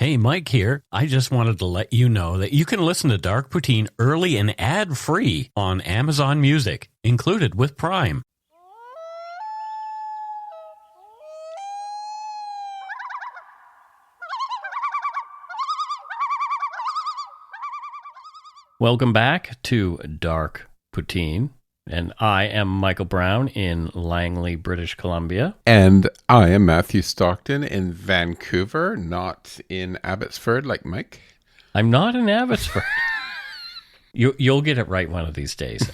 Hey, Mike here. I just wanted to let you know that you can listen to Dark Poutine early and ad-free on Amazon Music, included with Prime. Welcome back to Dark Poutine, and I am Michael Brown in Langley, British Columbia. And I am Matthew Stockton in Vancouver, not in Abbotsford like Mike. I'm not in Abbotsford. You'll get it right one of these days.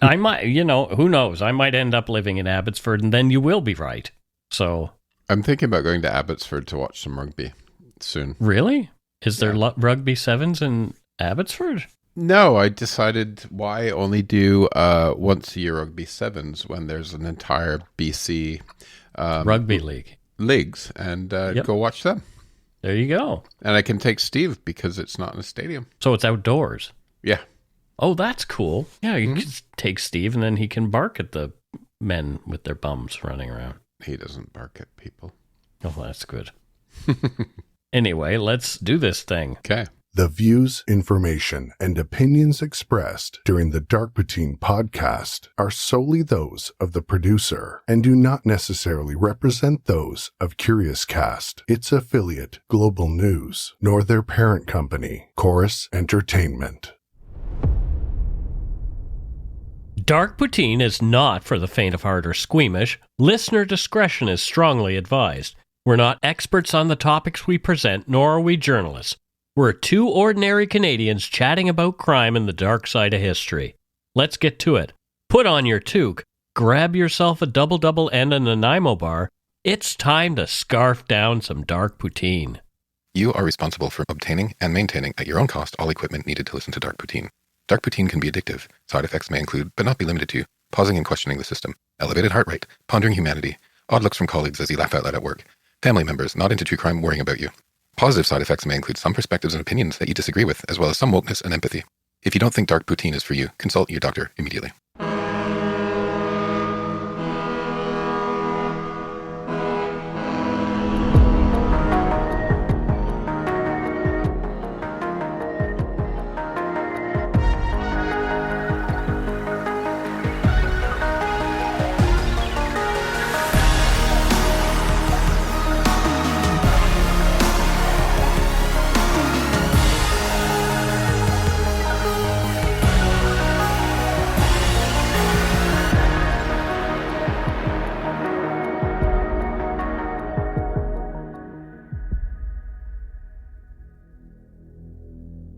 I might, who knows? I might end up living in Abbotsford, and then you will be right. So I'm thinking about going to Abbotsford to watch some rugby soon. Really? Is there rugby sevens in Abbotsford? No, I decided why only do once a year rugby sevens when there's an entire BC rugby leagues, and go watch them. There you go. And I can take Steve because it's not in a stadium. So it's outdoors. Yeah. Oh, that's cool. Yeah, you can take Steve, and then he can bark at the men with their bums running around. He doesn't bark at people. Oh, that's good. Anyway, let's do this thing. Okay. The views, information, and opinions expressed during the Dark Poutine podcast are solely those of the producer and do not necessarily represent those of Curious Cast, its affiliate, Global News, nor their parent company, Chorus Entertainment. Dark Poutine is not for the faint of heart or squeamish. Listener discretion is strongly advised. We're not experts on the topics we present, nor are we journalists. We're two ordinary Canadians chatting about crime and the dark side of history. Let's get to it. Put on your toque, grab yourself a double and a Nanaimo bar. It's time to scarf down some Dark Poutine. You are responsible for obtaining and maintaining at your own cost all equipment needed to listen to Dark Poutine. Dark Poutine can be addictive. Side effects may include, but not be limited to, pausing and questioning the system, elevated heart rate, pondering humanity, odd looks from colleagues as you laugh out loud at work, family members not into true crime worrying about you. Positive side effects may include some perspectives and opinions that you disagree with, as well as some wokeness and empathy. If you don't think Dark Poutine is for you, consult your doctor immediately.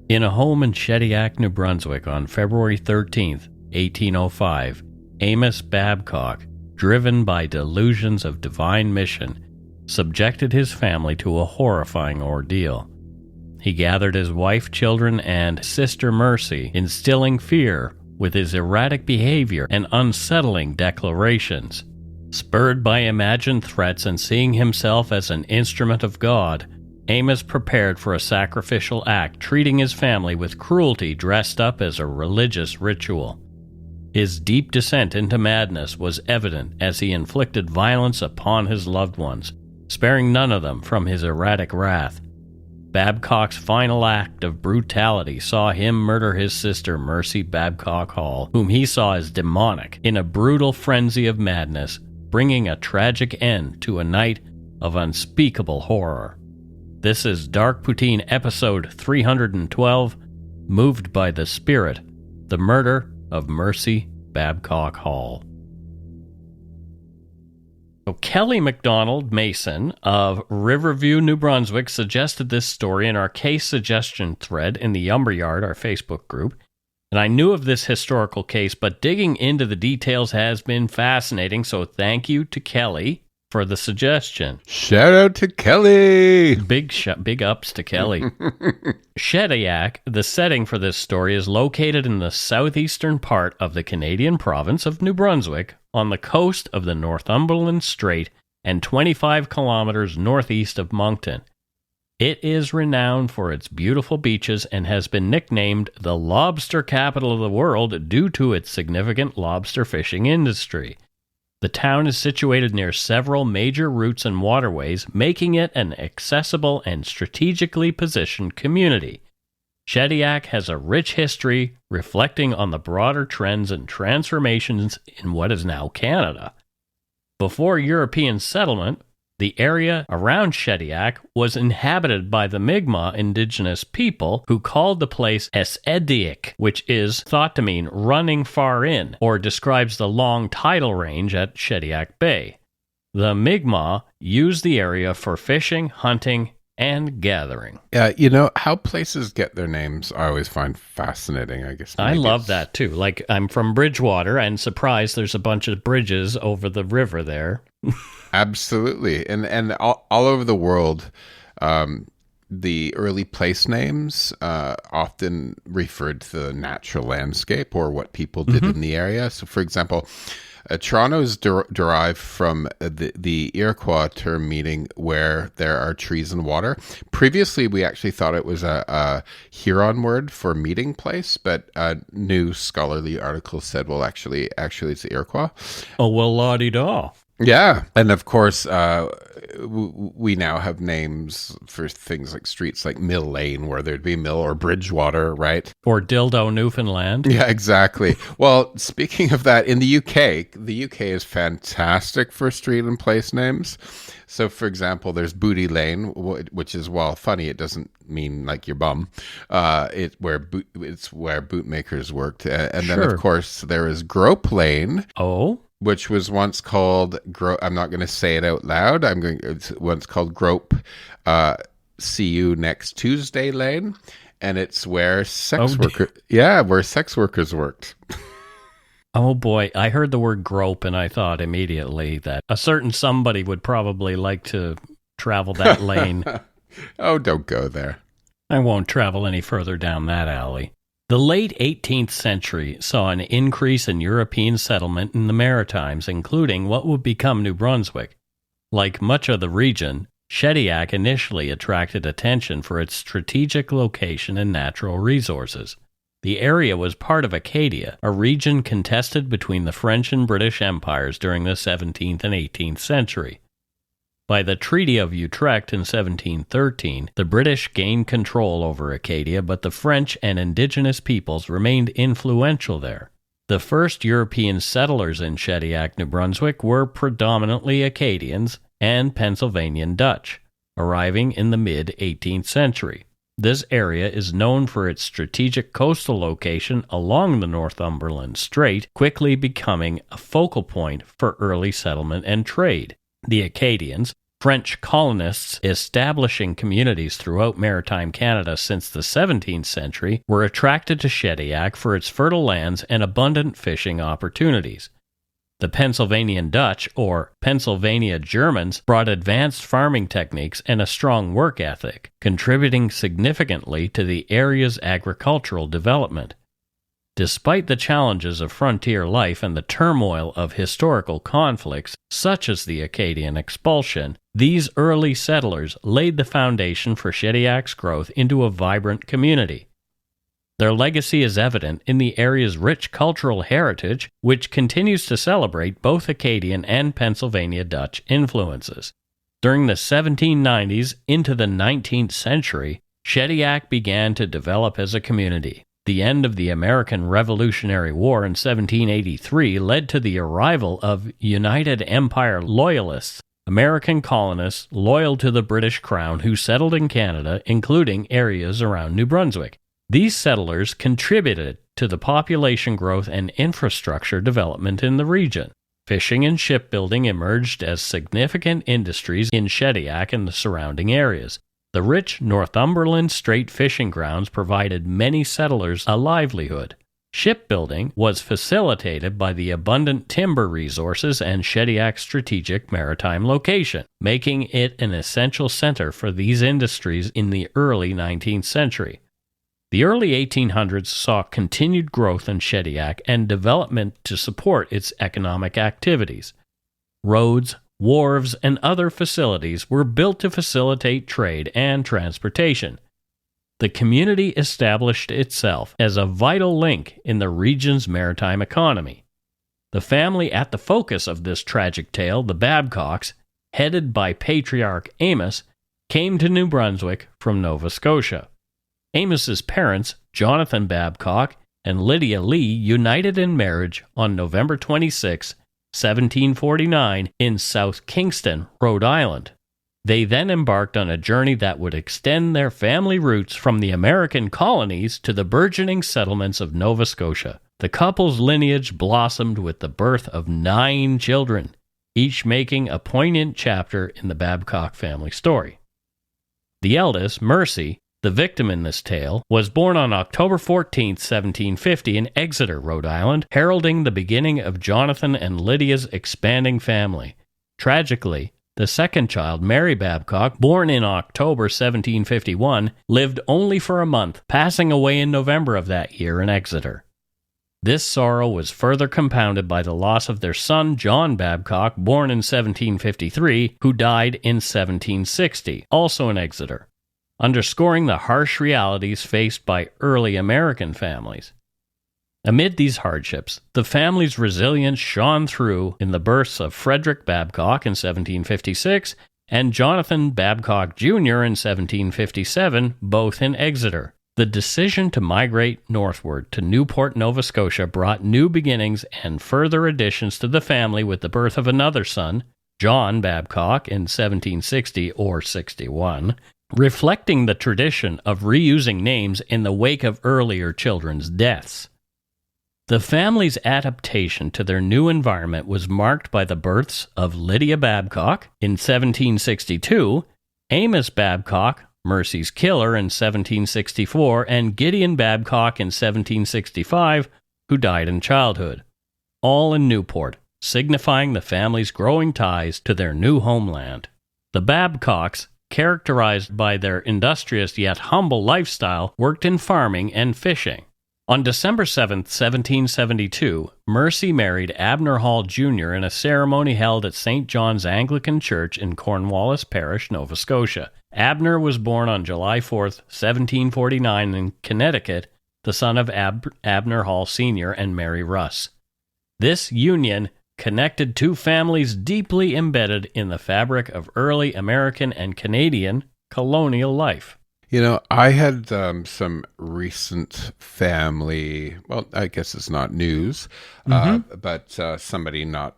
In a home in Shediac, New Brunswick on February 13th, 1805, Amos Babcock, driven by delusions of divine mission, subjected his family to a horrifying ordeal. He gathered his wife, children, and sister Mercy, instilling fear with his erratic behaviour and unsettling declarations. Spurred by imagined threats and seeing himself as an instrument of God, Amos prepared for a sacrificial act, treating his family with cruelty dressed up as a religious ritual. His deep descent into madness was evident as he inflicted violence upon his loved ones, sparing none of them from his erratic wrath. Babcock's final act of brutality saw him murder his sister Mercy Babcock Hall, whom he saw as demonic, in a brutal frenzy of madness, bringing a tragic end to a night of unspeakable horror. This is Dark Poutine episode 312, Moved by the Spirit, the Murder of Mercy Babcock Hall. So Kelly MacDonald Mason of Riverview, New Brunswick, suggested this story in our case suggestion thread in the Umberyard, our Facebook group. And I knew of this historical case, but digging into the details has been fascinating, so thank you to Kelly for the suggestion. Shout out to Kelly! Big ups to Kelly. Shediac, the setting for this story, is located in the southeastern part of the Canadian province of New Brunswick, on the coast of the Northumberland Strait and 25 kilometers northeast of Moncton. It is renowned for its beautiful beaches and has been nicknamed the lobster capital of the world due to its significant lobster fishing industry. The town is situated near several major routes and waterways, making it an accessible and strategically positioned community. Shediac has a rich history reflecting on the broader trends and transformations in what is now Canada. Before European settlement, the area around Shediac was inhabited by the Mi'kmaq indigenous people who called the place Shediac, which is thought to mean running far in, or describes the long tidal range at Shediac Bay. The Mi'kmaq used the area for fishing, hunting, and gathering. Yeah, how places get their names I always find fascinating, I guess. I love that too. Like, I'm from Bridgewater and surprised there's a bunch of bridges over the river there. Absolutely. And all over the world, the early place names often referred to the natural landscape or what people did in the area. So, for example, Toronto is derived from the Iroquois term meaning where there are trees and water. Previously, we actually thought it was a Huron word for meeting place, but new scholarly articles said, well, actually it's Iroquois. Oh, well, la-di-da. Yeah. And of course, we now have names for things like streets like Mill Lane, where there'd be Mill, or Bridgewater, right? Or Dildo, Newfoundland. Yeah, exactly. Well, speaking of that, in the UK is fantastic for street and place names. So, for example, there's Booty Lane, which is, well, funny. It doesn't mean like your bum. It's where bootmakers worked. And then, of course, there is Grope Lane. Oh, which was once called, I'm not going to say it out loud. It's once called Grope, see you next Tuesday Lane. And it's where sex workers worked. Oh boy, I heard the word grope and I thought immediately that a certain somebody would probably like to travel that lane. Oh, don't go there. I won't travel any further down that alley. The late 18th century saw an increase in European settlement in the Maritimes, including what would become New Brunswick. Like much of the region, Shediac initially attracted attention for its strategic location and natural resources. The area was part of Acadia, a region contested between the French and British empires during the 17th and 18th century. By the Treaty of Utrecht in 1713, the British gained control over Acadia, but the French and indigenous peoples remained influential there. The first European settlers in Shediac, New Brunswick were predominantly Acadians and Pennsylvanian Dutch, arriving in the mid-18th century. This area is known for its strategic coastal location along the Northumberland Strait, quickly becoming a focal point for early settlement and trade. The Acadians, French colonists establishing communities throughout maritime Canada since the 17th century, were attracted to Shediac for its fertile lands and abundant fishing opportunities. The Pennsylvanian Dutch, or Pennsylvania Germans, brought advanced farming techniques and a strong work ethic, contributing significantly to the area's agricultural development. Despite the challenges of frontier life and the turmoil of historical conflicts, such as the Acadian expulsion, these early settlers laid the foundation for Shediac's growth into a vibrant community. Their legacy is evident in the area's rich cultural heritage, which continues to celebrate both Acadian and Pennsylvania Dutch influences. During the 1790s into the 19th century, Shediac began to develop as a community. The end of the American Revolutionary War in 1783 led to the arrival of United Empire Loyalists, American colonists loyal to the British Crown who settled in Canada, including areas around New Brunswick. These settlers contributed to the population growth and infrastructure development in the region. Fishing and shipbuilding emerged as significant industries in Shediac and the surrounding areas. The rich Northumberland Strait fishing grounds provided many settlers a livelihood. Shipbuilding was facilitated by the abundant timber resources and Shediac's strategic maritime location, making it an essential center for these industries in the early 19th century. The early 1800s saw continued growth in Shediac and development to support its economic activities. Roads, wharves, and other facilities were built to facilitate trade and transportation. The community established itself as a vital link in the region's maritime economy. The family at the focus of this tragic tale, the Babcocks, headed by patriarch Amos, came to New Brunswick from Nova Scotia. Amos's parents, Jonathan Babcock and Lydia Lee, united in marriage on November 26, 1749, in South Kingston, Rhode Island. They then embarked on a journey that would extend their family roots from the American colonies to the burgeoning settlements of Nova Scotia. The couple's lineage blossomed with the birth of 9 children, each making a poignant chapter in the Babcock family story. The eldest, Mercy, the victim in this tale, was born on October 14, 1750 in Exeter, Rhode Island, heralding the beginning of Jonathan and Lydia's expanding family. Tragically, the second child, Mary Babcock, born in October 1751, lived only for a month, passing away in November of that year in Exeter. This sorrow was further compounded by the loss of their son, John Babcock, born in 1753, who died in 1760, also in Exeter, underscoring the harsh realities faced by early American families. Amid these hardships, the family's resilience shone through in the births of Frederick Babcock in 1756 and Jonathan Babcock Jr. in 1757, both in Exeter. The decision to migrate northward to Newport, Nova Scotia brought new beginnings and further additions to the family with the birth of another son, John Babcock, in 1760 or 61, reflecting the tradition of reusing names in the wake of earlier children's deaths. The family's adaptation to their new environment was marked by the births of Lydia Babcock in 1762, Amos Babcock, Mercy's killer, in 1764, and Gideon Babcock in 1765, who died in childhood, all in Newport, signifying the family's growing ties to their new homeland. The Babcocks, characterized by their industrious yet humble lifestyle, worked in farming and fishing. On December 7, 1772, Mercy married Abner Hall Jr. in a ceremony held at St. John's Anglican Church in Cornwallis Parish, Nova Scotia. Abner was born on July 4, 1749 in Connecticut, the son of Abner Hall Sr. and Mary Russ. This union connected two families deeply embedded in the fabric of early American and Canadian colonial life. You know, I had some recent family, well, I guess it's not news, but somebody not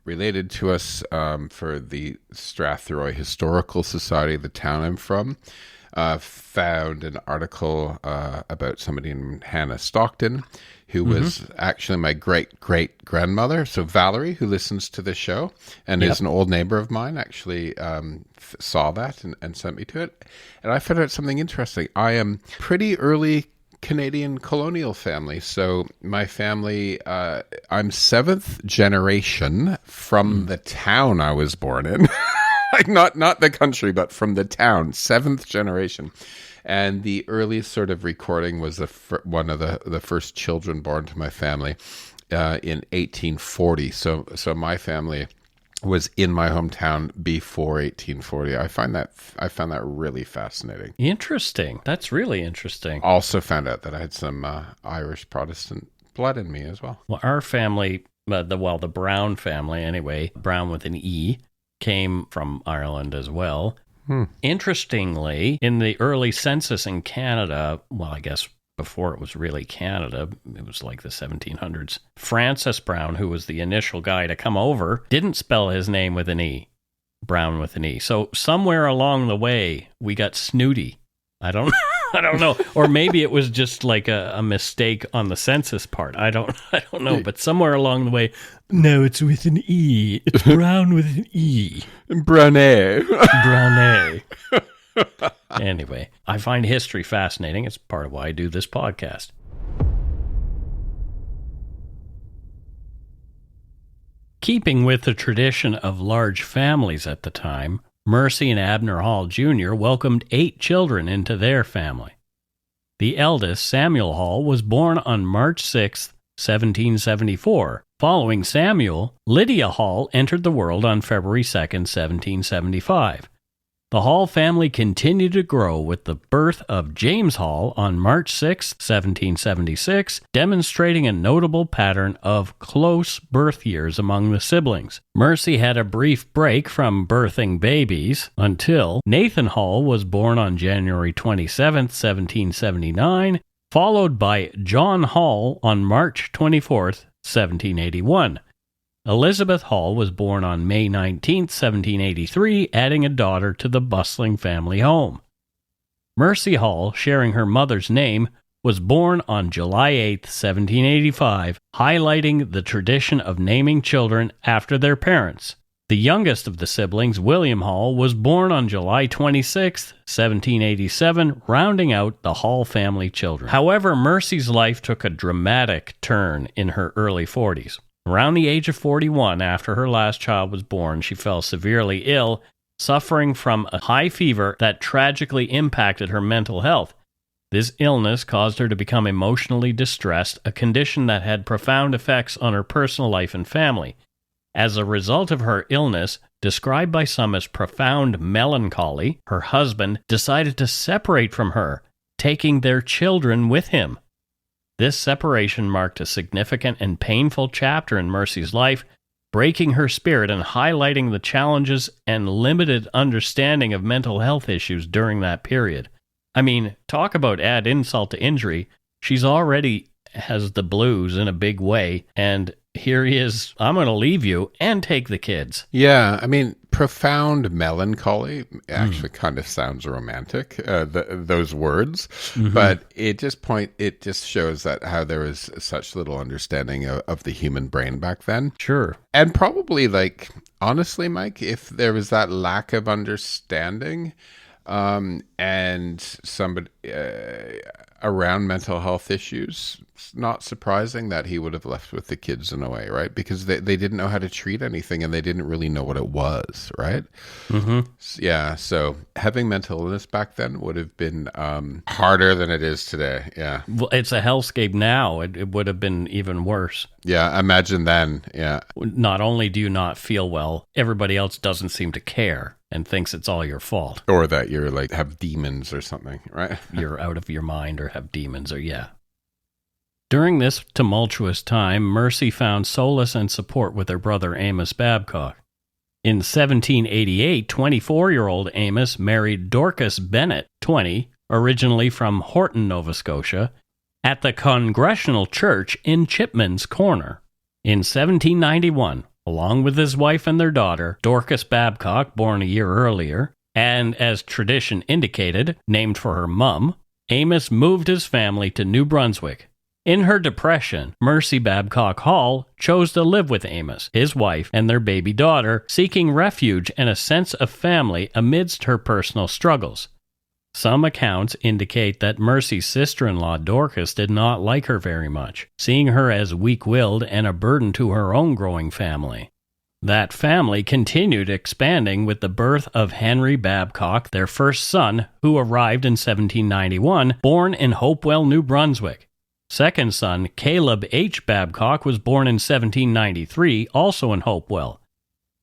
related to us for the Strathroy Historical Society, the town I'm from, found an article about somebody named Hannah Stockton, who was actually my great-great-grandmother. So Valerie, who listens to the show and is an old neighbor of mine, actually saw that and sent me to it. And I found out something interesting. I am pretty early Canadian colonial family. So my family, I'm 7th generation from the town I was born in. Like not the country, but from the town, 7th generation. And the earliest sort of recording was one of the first children born to my family in 1840. So my family was in my hometown before 1840. I found that really fascinating. Interesting. That's really interesting. Also found out that I had some Irish Protestant blood in me as well. Well, our family, the Brown family anyway, Brown with an E, came from Ireland as well. Interestingly, in the early census in Canada, well, I guess before it was really Canada, it was like the 1700s, Francis Brown, who was the initial guy to come over, didn't spell his name with an E, Brown with an E. So somewhere along the way, we got snooty. I don't know. Or maybe it was just like a mistake on the census part. I don't know. But somewhere along the way, no, it's with an E. It's Brown with an E. Brownet. Anyway, I find history fascinating. It's part of why I do this podcast. Keeping with the tradition of large families at the time, Mercy and Abner Hall Jr. welcomed 8 children into their family. The eldest, Samuel Hall, was born on March 6, 1774. Following Samuel, Lydia Hall entered the world on February 2, 1775. The Hall family continued to grow with the birth of James Hall on March 6, 1776, demonstrating a notable pattern of close birth years among the siblings. Mercy had a brief break from birthing babies until Nathan Hall was born on January 27, 1779, followed by John Hall on March 24, 1781. Elizabeth Hall was born on May 19, 1783, adding a daughter to the bustling family home. Mercy Hall, sharing her mother's name, was born on July 8, 1785, highlighting the tradition of naming children after their parents. The youngest of the siblings, William Hall, was born on July 26, 1787, rounding out the Hall family children. However, Mercy's life took a dramatic turn in her early 40s. Around the age of 41, after her last child was born, she fell severely ill, suffering from a high fever that tragically impacted her mental health. This illness caused her to become emotionally distressed, a condition that had profound effects on her personal life and family. As a result of her illness, described by some as profound melancholy, her husband decided to separate from her, taking their children with him. This separation marked a significant and painful chapter in Mercy's life, breaking her spirit and highlighting the challenges and limited understanding of mental health issues during that period. I mean, talk about add insult to injury. She's already has the blues in a big way, and here he is, I'm going to leave you and take the kids. Yeah, I mean, profound melancholy actually kind of sounds romantic, those words, but it just shows that how there was such little understanding of the human brain back then. Sure. And probably, like, honestly, Mike, if there was that lack of understanding and somebody around mental health issues, it's not surprising that he would have left with the kids in a way, right? Because they didn't know how to treat anything and they didn't really know what it was, right? Yeah, so having mental illness back then would have been harder than it is today, yeah. Well, it's a hellscape now. It would have been even worse. Yeah, imagine then, yeah. Not only do you not feel well, everybody else doesn't seem to care and thinks it's all your fault. Or that you're like, have demons or something, right? You're out of your mind or have demons or yeah. During this tumultuous time, Mercy found solace and support with her brother Amos Babcock. In 1788, 24-year-old Amos married Dorcas Bennett, 20, originally from Horton, Nova Scotia, at the Congregational Church in Chipman's Corner. In 1791, along with his wife and their daughter, Dorcas Babcock, born a year earlier, and as tradition indicated, named for her mum, Amos moved his family to New Brunswick. In her depression, Mercy Babcock Hall chose to live with Amos, his wife, and their baby daughter, seeking refuge and a sense of family amidst her personal struggles. Some accounts indicate that Mercy's sister-in-law Dorcas did not like her very much, seeing her as weak-willed and a burden to her own growing family. That family continued expanding with the birth of Henry Babcock, their first son, who arrived in 1791, born in Hopewell, New Brunswick. Second son, Caleb H. Babcock, was born in 1793, also in Hopewell.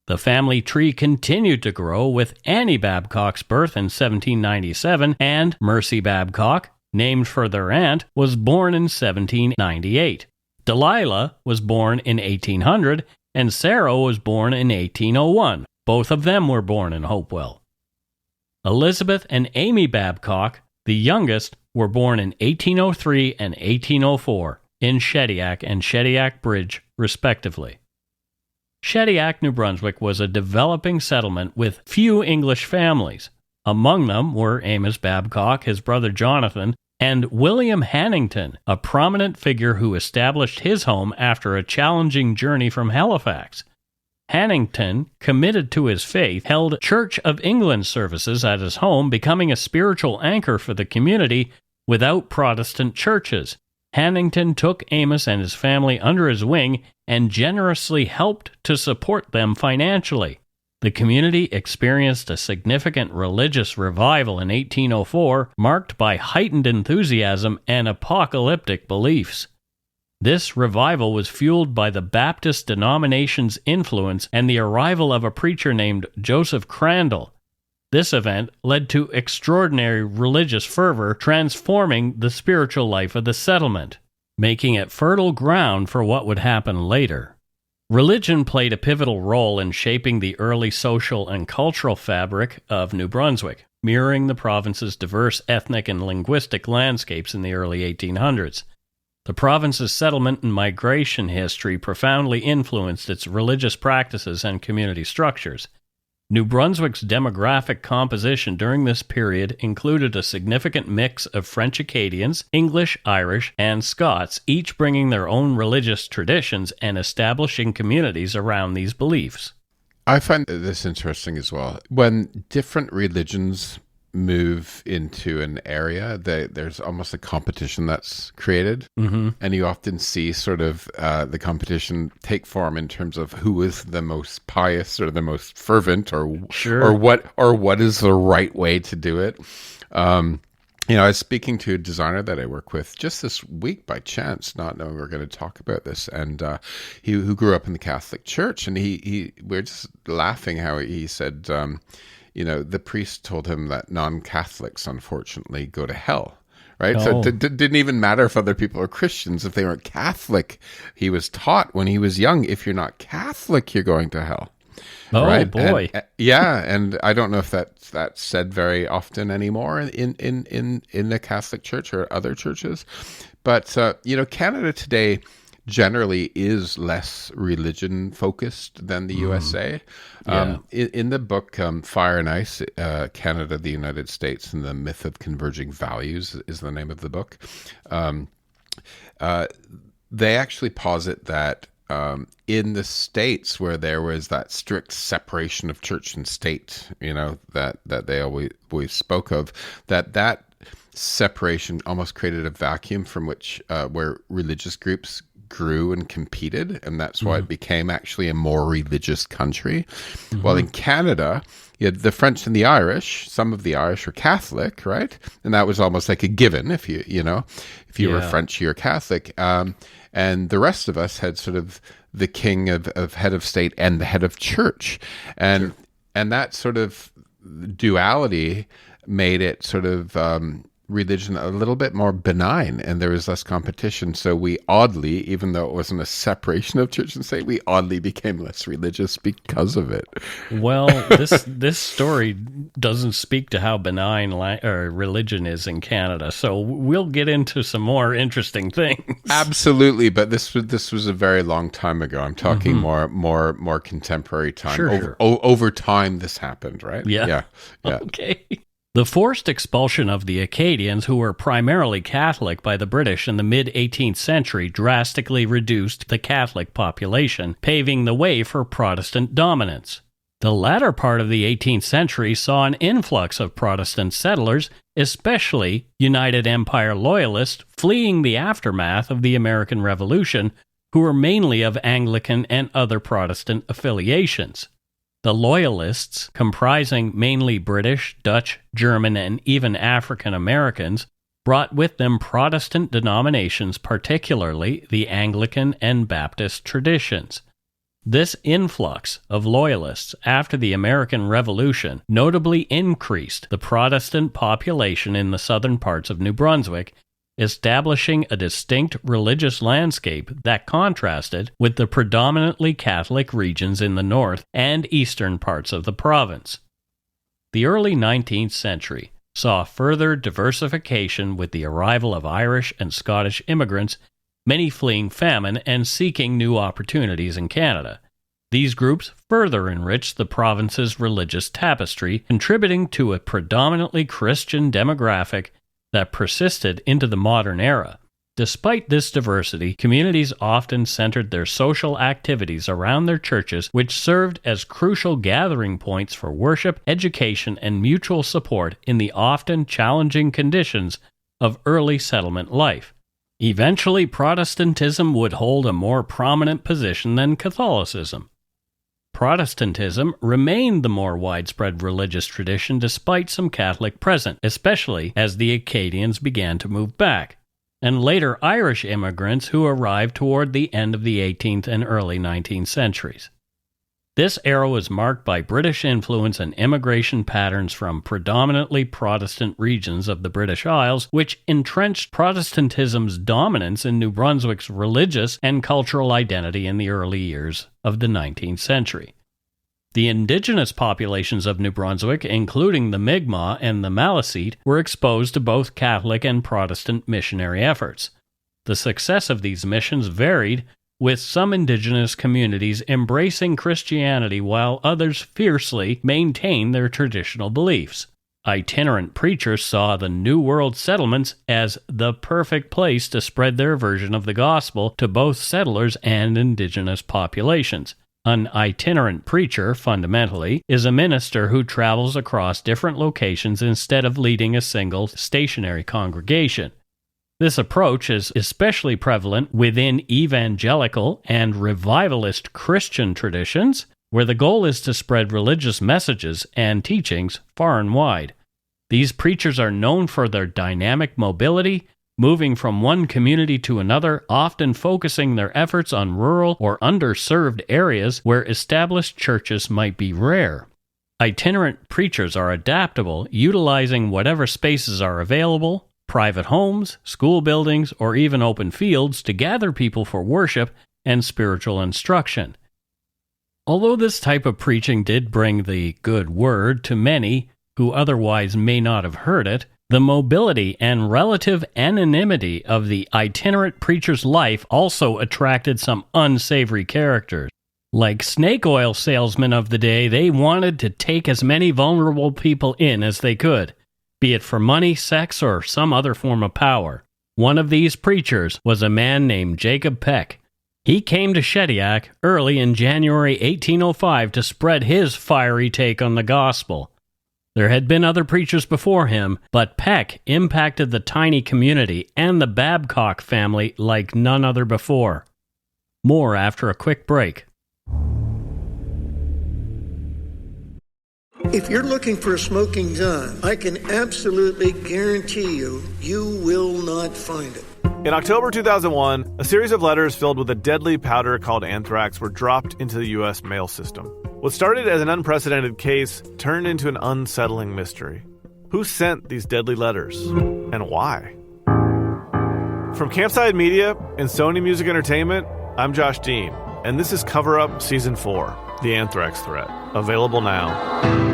The family tree continued to grow with Annie Babcock's birth in 1797, and Mercy Babcock, named for their aunt, was born in 1798. Delilah was born in 1800, and Sarah was born in 1801. Both of them were born in Hopewell. Elizabeth and Amy Babcock, the youngest, were born in 1803 and 1804 in Shediac and Shediac Bridge, respectively. Shediac, New Brunswick was a developing settlement with few English families. Among them were Amos Babcock, his brother Jonathan, and William Hannington, a prominent figure who established his home after a challenging journey from Halifax. Hannington, committed to his faith, held Church of England services at his home, becoming a spiritual anchor for the community without Protestant churches. Hannington took Amos and his family under his wing and generously helped to support them financially. The community experienced a significant religious revival in 1804, marked by heightened enthusiasm and apocalyptic beliefs. This revival was fueled by the Baptist denomination's influence and the arrival of a preacher named Joseph Crandall. This event led to extraordinary religious fervor, transforming the spiritual life of the settlement, making it fertile ground for what would happen later. Religion played a pivotal role in shaping the early social and cultural fabric of New Brunswick, mirroring the province's diverse ethnic and linguistic landscapes in the early 1800s. The province's settlement and migration history profoundly influenced its religious practices and community structures. New Brunswick's demographic composition during this period included a significant mix of French Acadians, English, Irish, and Scots, each bringing their own religious traditions and establishing communities around these beliefs. I find this interesting as well. When different religions move into an area, there's almost a competition that's created. Mm-hmm. And you often see sort of the competition take form in terms of who is the most pious or the most fervent, or what is the right way to do it. I was speaking to a designer that I work with just this week by chance, not knowing we were going to talk about this, and who grew up in the Catholic Church, and we're just laughing how he said, the priest told him that non-Catholics, unfortunately, go to hell, right? Oh. So it didn't even matter if other people are Christians. If they weren't Catholic, he was taught when he was young, if you're not Catholic, you're going to hell. Oh, right? boy. And I don't know if that's said very often anymore in the Catholic Church or other churches. But, Canada today generally is less religion focused than the USA. Yeah. In the book Fire and Ice, Canada, the United States, and the Myth of Converging Values is the name of the book. They actually posit that in the States, where there was that strict separation of church and state, that they always spoke of, that separation almost created a vacuum from which where religious groups grew and competed, and that's why it became actually a more religious country. Mm-hmm. Well, in Canada, you had the French and the Irish. Some of the Irish were Catholic, right? And that was almost like a given. If you were French, you're Catholic. And the rest of us had sort of the king of head of state and the head of church. And that sort of duality made it sort of religion a little bit more benign, and there was less competition. So we oddly, even though it wasn't a separation of church and state, we oddly became less religious because of it. Well, this story doesn't speak to how benign religion is in Canada, so we'll get into some more interesting things. Absolutely, but this was a very long time ago. I'm talking more contemporary time. Sure. Over time, this happened, right? Yeah. Okay. The forced expulsion of the Acadians, who were primarily Catholic by the British in the mid-18th century, drastically reduced the Catholic population, paving the way for Protestant dominance. The latter part of the 18th century saw an influx of Protestant settlers, especially United Empire Loyalists fleeing the aftermath of the American Revolution, who were mainly of Anglican and other Protestant affiliations. The Loyalists, comprising mainly British, Dutch, German, and even African Americans, brought with them Protestant denominations, particularly the Anglican and Baptist traditions. This influx of Loyalists after the American Revolution notably increased the Protestant population in the southern parts of New Brunswick, establishing a distinct religious landscape that contrasted with the predominantly Catholic regions in the north and eastern parts of the province. The early 19th century saw further diversification with the arrival of Irish and Scottish immigrants, many fleeing famine and seeking new opportunities in Canada. These groups further enriched the province's religious tapestry, contributing to a predominantly Christian demographic that persisted into the modern era. Despite this diversity, communities often centered their social activities around their churches, which served as crucial gathering points for worship, education, and mutual support in the often challenging conditions of early settlement life. Eventually, Protestantism would hold a more prominent position than Catholicism. Protestantism remained the more widespread religious tradition despite some Catholic presence, especially as the Acadians began to move back, and later Irish immigrants who arrived toward the end of the 18th and early 19th centuries. This era was marked by British influence and immigration patterns from predominantly Protestant regions of the British Isles, which entrenched Protestantism's dominance in New Brunswick's religious and cultural identity in the early years of the 19th century. The indigenous populations of New Brunswick, including the Mi'kmaq and the Maliseet, were exposed to both Catholic and Protestant missionary efforts. The success of these missions varied, with some indigenous communities embracing Christianity while others fiercely maintained their traditional beliefs. Itinerant preachers saw the New World settlements as the perfect place to spread their version of the gospel to both settlers and indigenous populations. An itinerant preacher, fundamentally, is a minister who travels across different locations instead of leading a single stationary congregation. This approach is especially prevalent within evangelical and revivalist Christian traditions, where the goal is to spread religious messages and teachings far and wide. These preachers are known for their dynamic mobility, moving from one community to another, often focusing their efforts on rural or underserved areas where established churches might be rare. Itinerant preachers are adaptable, utilizing whatever spaces are available, private homes, school buildings, or even open fields to gather people for worship and spiritual instruction. Although this type of preaching did bring the good word to many who otherwise may not have heard it, the mobility and relative anonymity of the itinerant preacher's life also attracted some unsavory characters. Like snake oil salesmen of the day, they wanted to take as many vulnerable people in as they could, be it for money, sex, or some other form of power. One of these preachers was a man named Jacob Peck. He came to Shediac early in January 1805 to spread his fiery take on the gospel. There had been other preachers before him, but Peck impacted the tiny community and the Babcock family like none other before. More after a quick break. If you're looking for a smoking gun, I can absolutely guarantee you, you will not find it. In October 2001, a series of letters filled with a deadly powder called anthrax were dropped into the U.S. mail system. What started as an unprecedented case turned into an unsettling mystery. Who sent these deadly letters? And why? From Campside Media and Sony Music Entertainment, I'm Josh Dean, and this is Cover Up Season 4, The Anthrax Threat. Available now.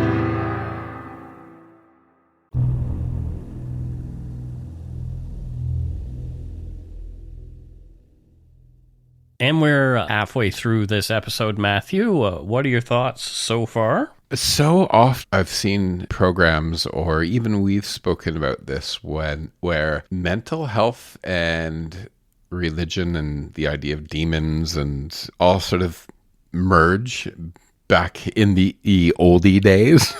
And we're halfway through this episode, Matthew. What are your thoughts so far? So often I've seen programs, or even we've spoken about this, where mental health and religion and the idea of demons and all sort of merge back in the oldie days.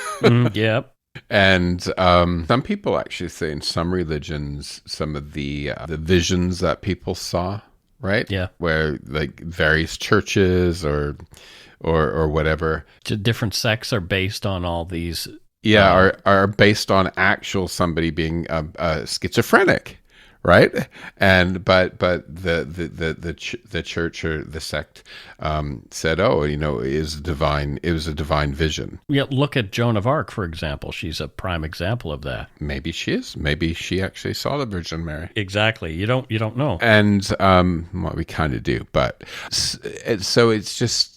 Yep. And some people actually say in some religions, some of the visions that people saw, right? Yeah. Where like various churches or whatever. Different sects are based on all these. Yeah, are based on actual somebody being schizophrenic, right? And but the church or the sect said, oh, it was a divine vision. Yeah, look at Joan of Arc, for example. She's a prime example of that. Maybe she is. Maybe she actually saw the Virgin Mary. Exactly. You don't know. And well, we kind of do, but so it's just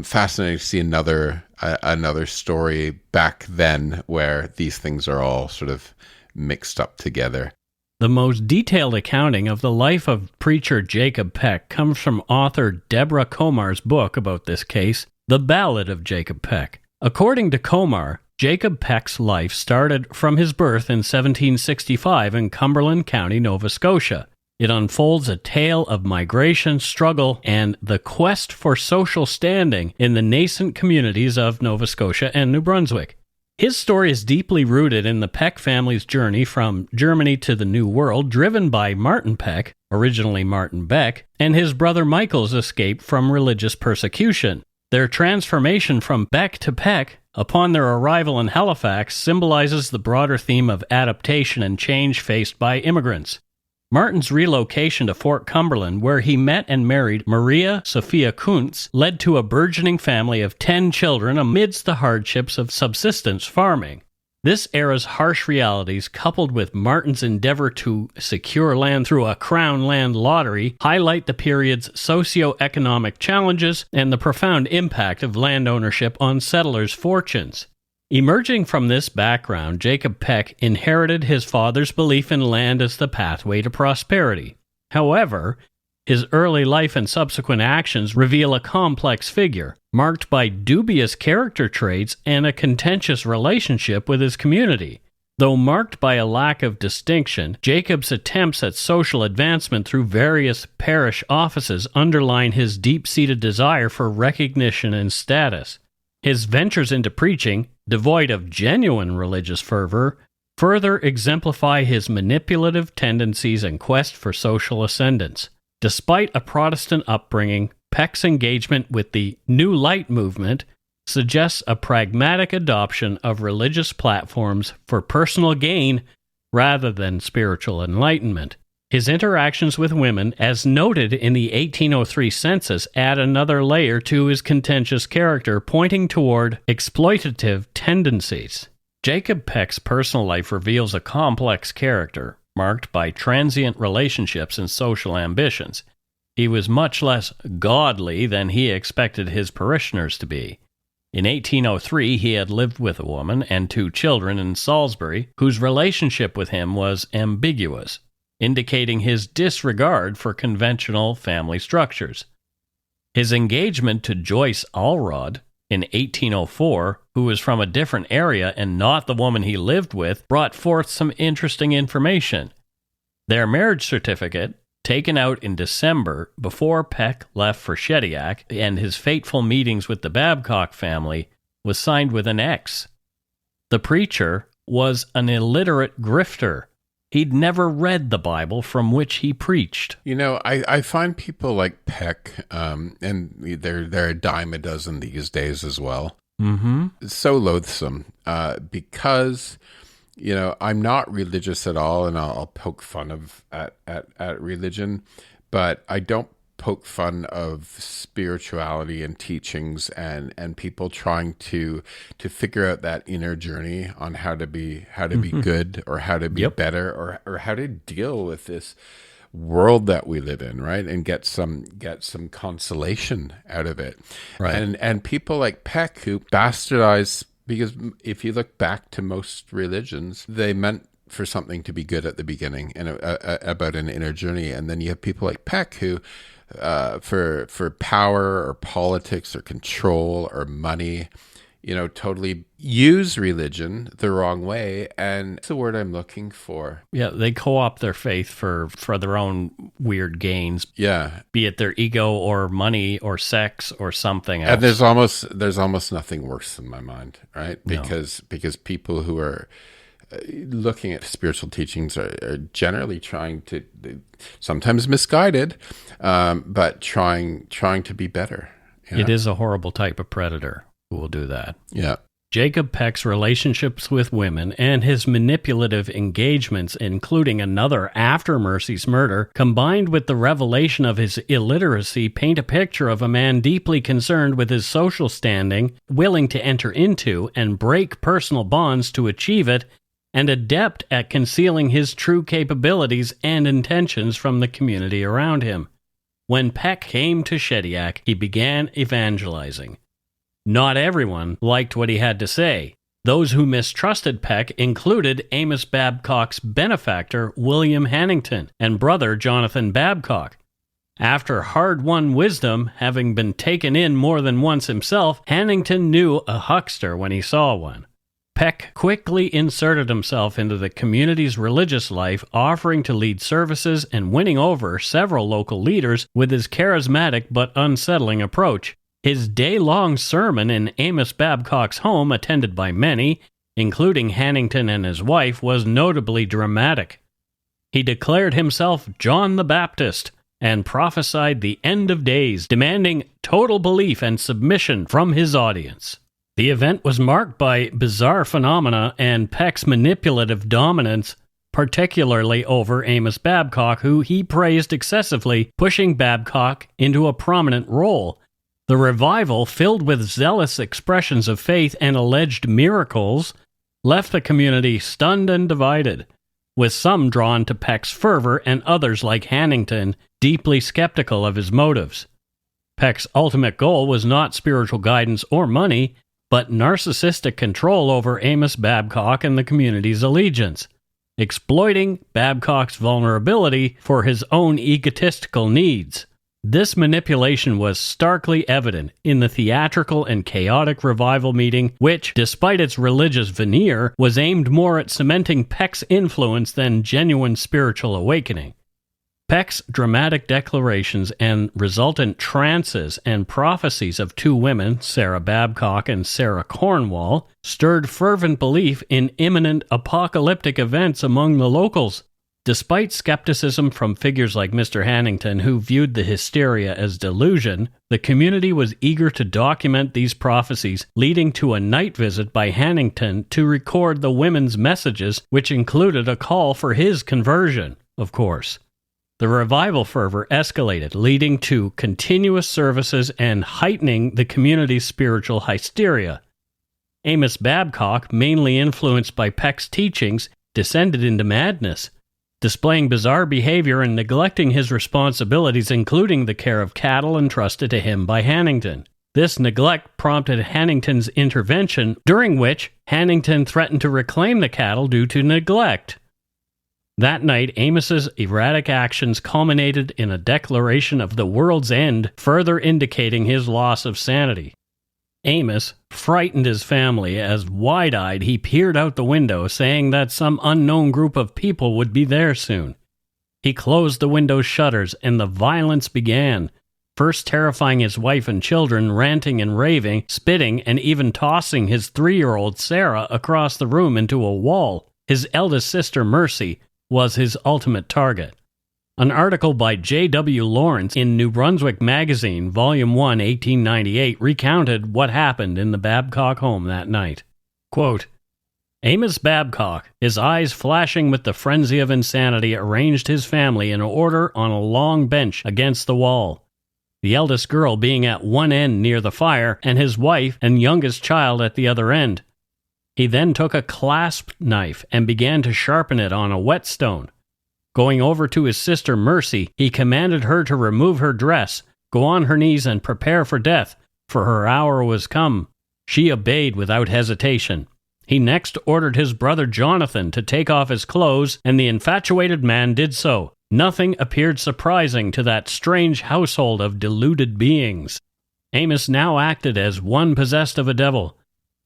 fascinating to see another story back then where these things are all sort of mixed up together. The most detailed accounting of the life of preacher Jacob Peck comes from author Deborah Comar's book about this case, The Ballad of Jacob Peck. According to Comar, Jacob Peck's life started from his birth in 1765 in Cumberland County, Nova Scotia. It unfolds a tale of migration, struggle, and the quest for social standing in the nascent communities of Nova Scotia and New Brunswick. His story is deeply rooted in the Peck family's journey from Germany to the New World, driven by Martin Peck, originally Martin Beck, and his brother Michael's escape from religious persecution. Their transformation from Beck to Peck upon their arrival in Halifax symbolizes the broader theme of adaptation and change faced by immigrants. Martin's relocation to Fort Cumberland, where he met and married Maria Sophia Kuntz, led to a burgeoning family of 10 children amidst the hardships of subsistence farming. This era's harsh realities, coupled with Martin's endeavor to secure land through a crown land lottery, highlight the period's socio-economic challenges and the profound impact of land ownership on settlers' fortunes. Emerging from this background, Jacob Peck inherited his father's belief in land as the pathway to prosperity. However, his early life and subsequent actions reveal a complex figure, marked by dubious character traits and a contentious relationship with his community. Though marked by a lack of distinction, Jacob's attempts at social advancement through various parish offices underline his deep-seated desire for recognition and status. His ventures into preaching, devoid of genuine religious fervor, further exemplify his manipulative tendencies and quest for social ascendance. Despite a Protestant upbringing, Peck's engagement with the New Light movement suggests a pragmatic adoption of religious platforms for personal gain rather than spiritual enlightenment. His interactions with women, as noted in the 1803 census, add another layer to his contentious character, pointing toward exploitative tendencies. Jacob Peck's personal life reveals a complex character, marked by transient relationships and social ambitions. He was much less godly than he expected his parishioners to be. In 1803, he had lived with a woman and 2 children in Salisbury, whose relationship with him was ambiguous, indicating his disregard for conventional family structures. His engagement to Joyce Alrod in 1804, who was from a different area and not the woman he lived with, brought forth some interesting information. Their marriage certificate, taken out in December before Peck left for Shediac, and his fateful meetings with the Babcock family, was signed with an X. The preacher was an illiterate grifter. He'd never read the Bible from which he preached. You know, I find people like Peck, and they're a dime a dozen these days as well, so loathsome, because, you know, I'm not religious at all, and I'll poke fun of at religion, but I don't poke fun of spirituality and teachings and people trying to figure out that inner journey on how to be good, or how to be better, or how to deal with this world that we live in, right? And get some consolation out of it. Right. And people like Peck, who bastardize, because if you look back to most religions, they meant for something to be good at the beginning and about an inner journey. And then you have people like Peck who, for power or politics or control or money, you know, totally use religion the wrong way. And that's the word I'm looking for. Yeah, they co-opt their faith for their own weird gains. Yeah. Be it their ego or money or sex or something else. And there's almost nothing worse in my mind, right? Because people who are looking at spiritual teachings are generally trying to, sometimes misguided, but trying to be better. You know? It is a horrible type of predator who will do that. Yeah. Jacob Peck's relationships with women and his manipulative engagements, including another after Mercy's murder, combined with the revelation of his illiteracy, paint a picture of a man deeply concerned with his social standing, willing to enter into and break personal bonds to achieve it, and adept at concealing his true capabilities and intentions from the community around him. When Peck came to Shediac, he began evangelizing. Not everyone liked what he had to say. Those who mistrusted Peck included Amos Babcock's benefactor, William Hannington, and brother Jonathan Babcock. After hard-won wisdom, having been taken in more than once himself, Hannington knew a huckster when he saw one. Peck quickly inserted himself into the community's religious life, offering to lead services and winning over several local leaders with his charismatic but unsettling approach. His day-long sermon in Amos Babcock's home, attended by many, including Hannington and his wife, was notably dramatic. He declared himself John the Baptist and prophesied the end of days, demanding total belief and submission from his audience. The event was marked by bizarre phenomena and Peck's manipulative dominance, particularly over Amos Babcock, who he praised excessively, pushing Babcock into a prominent role. The revival, filled with zealous expressions of faith and alleged miracles, left the community stunned and divided, with some drawn to Peck's fervor and others, like Hannington, deeply skeptical of his motives. Peck's ultimate goal was not spiritual guidance or money, but narcissistic control over Amos Babcock and the community's allegiance, exploiting Babcock's vulnerability for his own egotistical needs. This manipulation was starkly evident in the theatrical and chaotic revival meeting, which, despite its religious veneer, was aimed more at cementing Peck's influence than genuine spiritual awakening. Peck's dramatic declarations and resultant trances and prophecies of two women, Sarah Babcock and Sarah Cornwall, stirred fervent belief in imminent apocalyptic events among the locals. Despite skepticism from figures like Mr. Hannington, who viewed the hysteria as delusion, the community was eager to document these prophecies, leading to a night visit by Hannington to record the women's messages, which included a call for his conversion, of course. The revival fervor escalated, leading to continuous services and heightening the community's spiritual hysteria. Amos Babcock, mainly influenced by Peck's teachings, descended into madness, displaying bizarre behavior and neglecting his responsibilities, including the care of cattle entrusted to him by Hannington. This neglect prompted Hannington's intervention, during which Hannington threatened to reclaim the cattle due to neglect. That night, Amos's erratic actions culminated in a declaration of the world's end, further indicating his loss of sanity. Amos frightened his family as, wide-eyed, he peered out the window, saying that some unknown group of people would be there soon. He closed the window's shutters, and the violence began, first terrifying his wife and children, ranting and raving, spitting, and even tossing his 3-year-old Sarah across the room into a wall. His eldest sister, Mercy, was his ultimate target. An article by J.W. Lawrence in New Brunswick Magazine, Volume 1, 1898, recounted what happened in the Babcock home that night. Quote, Amos Babcock, his eyes flashing with the frenzy of insanity, arranged his family in order on a long bench against the wall, the eldest girl being at one end near the fire, and his wife and youngest child at the other end. He then took a clasp knife and began to sharpen it on a whetstone. Going over to his sister Mercy, he commanded her to remove her dress, go on her knees, and prepare for death, for her hour was come. She obeyed without hesitation. He next ordered his brother Jonathan to take off his clothes, and the infatuated man did so. Nothing appeared surprising to that strange household of deluded beings. Amos now acted as one possessed of a devil.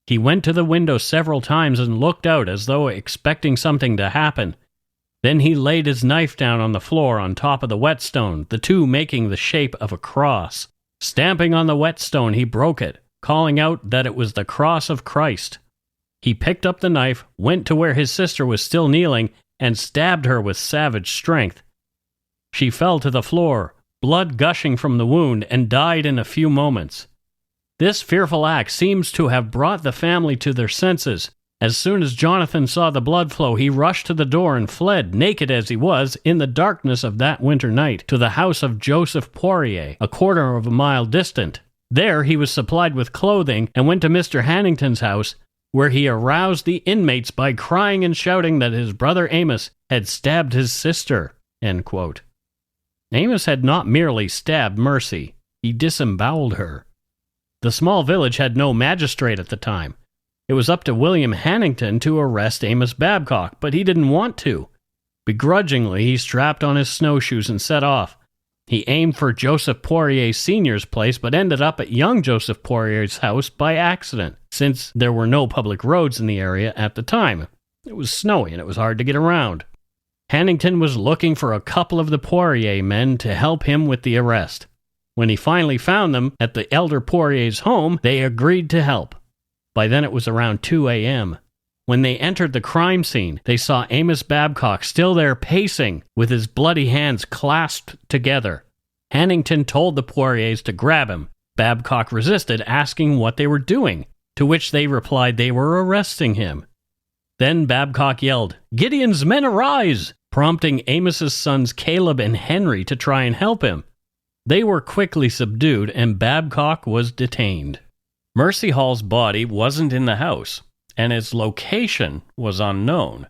He went to the window several times and looked out as though expecting something to happen. Then he laid his knife down on the floor on top of the whetstone, the two making the shape of a cross. Stamping on the whetstone, he broke it, calling out that it was the cross of Christ. He picked up the knife, went to where his sister was still kneeling, and stabbed her with savage strength. She fell to the floor, blood gushing from the wound, and died in a few moments. This fearful act seems to have brought the family to their senses. As soon as Jonathan saw the blood flow, he rushed to the door and fled, naked as he was, in the darkness of that winter night, to the house of Joseph Poirier, a quarter of a mile distant. There he was supplied with clothing and went to Mr. Hannington's house, where he aroused the inmates by crying and shouting that his brother Amos had stabbed his sister. End quote. Amos had not merely stabbed Mercy, he disemboweled her. The small village had no magistrate at the time. It was up to William Hannington to arrest Amos Babcock, but he didn't want to. Begrudgingly, he strapped on his snowshoes and set off. He aimed for Joseph Poirier Sr.'s place, but ended up at young Joseph Poirier's house by accident, since there were no public roads in the area at the time. It was snowy and it was hard to get around. Hannington was looking for a couple of the Poirier men to help him with the arrest. When he finally found them at the elder Poirier's home, they agreed to help. By then it was around 2 a.m. When they entered the crime scene, they saw Amos Babcock still there pacing, with his bloody hands clasped together. Hannington told the Poiriers to grab him. Babcock resisted, asking what they were doing, to which they replied they were arresting him. Then Babcock yelled, "Gideon's men arise!" prompting Amos's sons Caleb and Henry to try and help him. They were quickly subdued, and Babcock was detained. Mercy Hall's body wasn't in the house, and its location was unknown.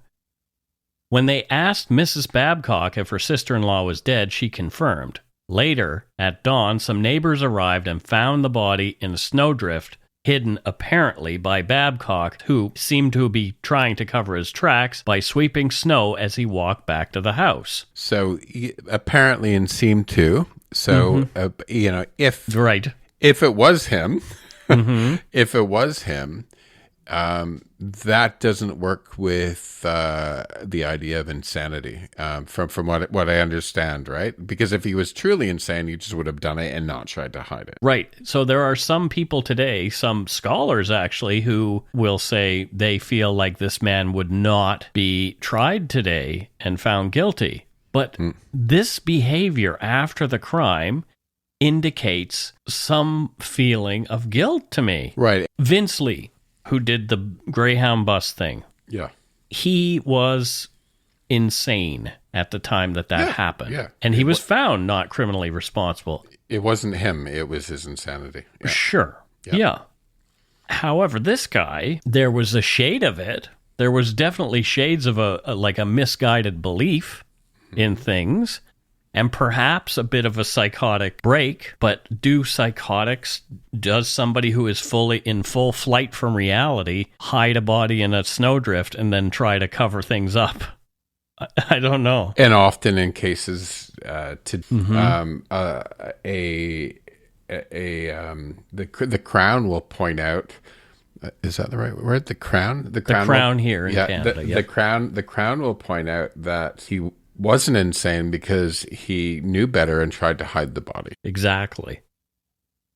When they asked Mrs. Babcock if her sister-in-law was dead, she confirmed. Later, at dawn, some neighbors arrived and found the body in a snowdrift, hidden apparently by Babcock, who seemed to be trying to cover his tracks by sweeping snow as he walked back to the house. So apparently and seemed to. So, if it was him, that doesn't work with the idea of insanity, from what I understand, right? Because if he was truly insane, he just would have done it and not tried to hide it. Right. So there are some people today, some scholars actually, who will say they feel like this man would not be tried today and found guilty. But this behavior after the crime indicates some feeling of guilt to me. Right. Vince Lee, who did the Greyhound bus thing. Yeah. He was insane at the time that happened. Yeah. And he was found not criminally responsible. It wasn't him. It was his insanity. Yeah. Sure. Yeah. However, this guy, there was a shade of it. There was definitely shades of a misguided belief in things, and perhaps a bit of a psychotic break. But does somebody who is in full flight from reality hide a body in a snowdrift and then try to cover things up? I don't know. And often in cases the Crown will point out. Is that the right word? The Crown. The Crown here in Canada. The Crown will point out that he wasn't insane because he knew better and tried to hide the body. Exactly.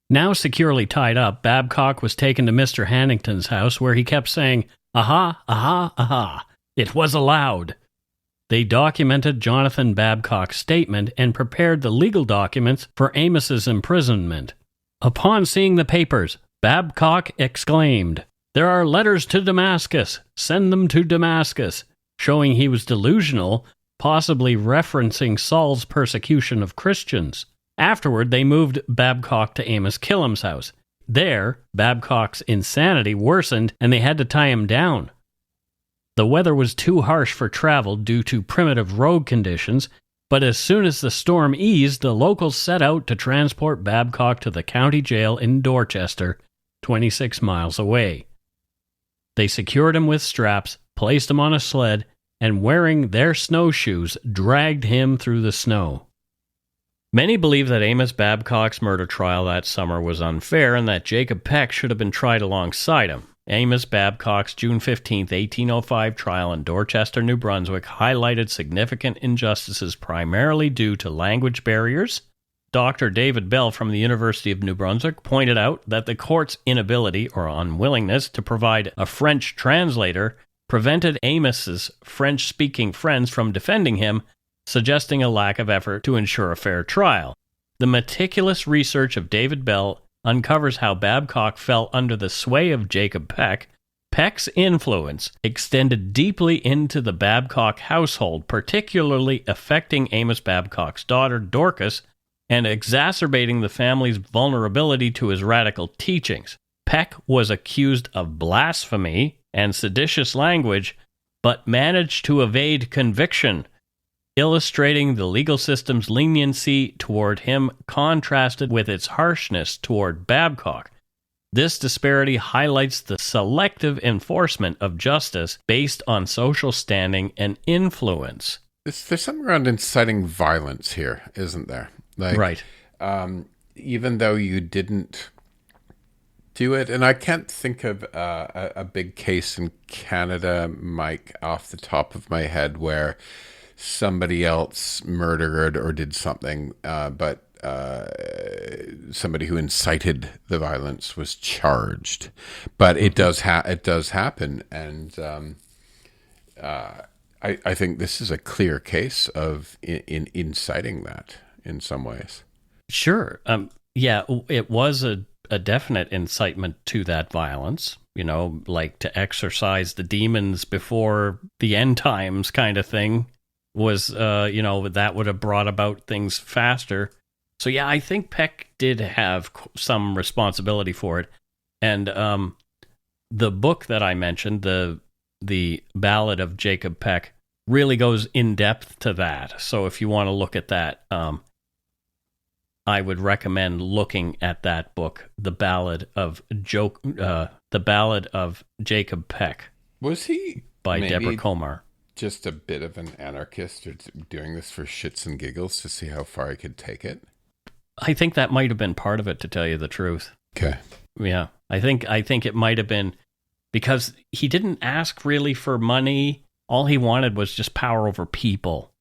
Now securely tied up, Babcock was taken to Mr. Hannington's house, where he kept saying, "Aha, aha, aha. It was allowed." They documented Jonathan Babcock's statement and prepared the legal documents for Amos's imprisonment. Upon seeing the papers, Babcock exclaimed, "There are letters to Damascus. Send them to Damascus," showing he was delusional, possibly referencing Saul's persecution of Christians. Afterward, they moved Babcock to Amos Killam's house. There, Babcock's insanity worsened, and they had to tie him down. The weather was too harsh for travel due to primitive road conditions, but as soon as the storm eased, the locals set out to transport Babcock to the county jail in Dorchester, 26 miles away. They secured him with straps, placed him on a sled, and wearing their snowshoes, dragged him through the snow. Many believe that Amos Babcock's murder trial that summer was unfair and that Jacob Peck should have been tried alongside him. Amos Babcock's June 15, 1805 trial in Dorchester, New Brunswick highlighted significant injustices primarily due to language barriers. Dr. David Bell from the University of New Brunswick pointed out that the court's inability or unwillingness to provide a French translator prevented Amos's French-speaking friends from defending him, suggesting a lack of effort to ensure a fair trial. The meticulous research of David Bell uncovers how Babcock fell under the sway of Jacob Peck. Peck's influence extended deeply into the Babcock household, particularly affecting Amos Babcock's daughter, Dorcas, and exacerbating the family's vulnerability to his radical teachings. Peck was accused of blasphemy and seditious language, but managed to evade conviction, illustrating the legal system's leniency toward him contrasted with its harshness toward Babcock. This disparity highlights the selective enforcement of justice based on social standing and influence. There's something around inciting violence here, isn't there? Right. Even though you didn't do it, and I can't think of a big case in Canada, Mike, off the top of my head, where somebody else murdered or did something, but somebody who incited the violence was charged. But it does happen, and I think this is a clear case of inciting that in some ways. Sure. Yeah, it was a definite incitement to that violence, like to exorcise the demons before the end times kind of thing was, that would have brought about things faster. So yeah, I think Peck did have some responsibility for it. And the book that I mentioned, the Ballad of Jacob Peck, really goes in depth to that. So if you want to look at that, I would recommend looking at that book, The Ballad of Jacob Peck. Was he by Deborah Komar? Just a bit of an anarchist, or doing this for shits and giggles to see how far he could take it? I think that might have been part of it, to tell you the truth. Okay. Yeah, I think it might have been because he didn't ask really for money. All he wanted was just power over people.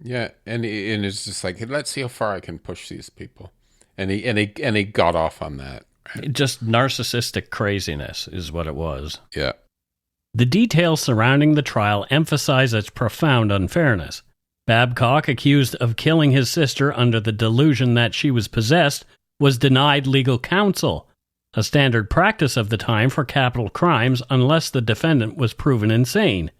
Yeah, and it's just like, let's see how far I can push these people, and he got off on that. Right? Just narcissistic craziness is what it was. Yeah. The details surrounding the trial emphasize its profound unfairness. Babcock, accused of killing his sister under the delusion that she was possessed, was denied legal counsel, a standard practice of the time for capital crimes unless the defendant was proven insane.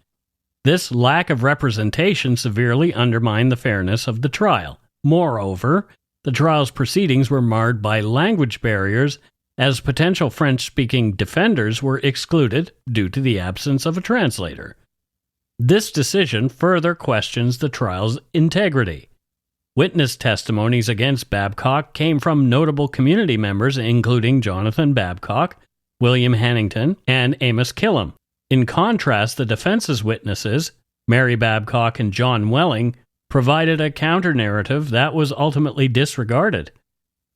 This lack of representation severely undermined the fairness of the trial. Moreover, the trial's proceedings were marred by language barriers, as potential French-speaking defenders were excluded due to the absence of a translator. This decision further questions the trial's integrity. Witness testimonies against Babcock came from notable community members including Jonathan Babcock, William Hannington, and Amos Killam. In contrast, the defense's witnesses, Mary Babcock and John Welling, provided a counter-narrative that was ultimately disregarded.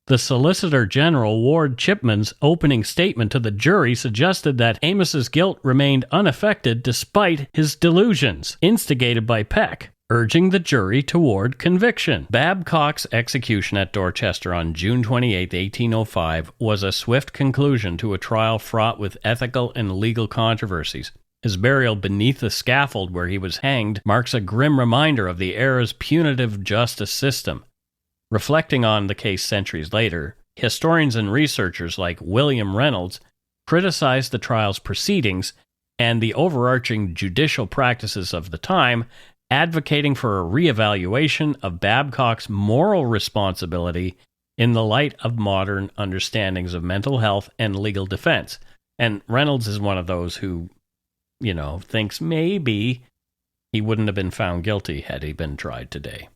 The Solicitor General Ward Chipman's opening statement to the jury suggested that Amos's guilt remained unaffected despite his delusions, instigated by Peck, urging the jury toward conviction. Babcock's execution at Dorchester on June 28, 1805, was a swift conclusion to a trial fraught with ethical and legal controversies. His burial beneath the scaffold where he was hanged marks a grim reminder of the era's punitive justice system. Reflecting on the case centuries later, historians and researchers like William Reynolds criticized the trial's proceedings and the overarching judicial practices of the time, advocating for a reevaluation of Babcock's moral responsibility in the light of modern understandings of mental health and legal defense. And Reynolds is one of those who, thinks maybe he wouldn't have been found guilty had he been tried today.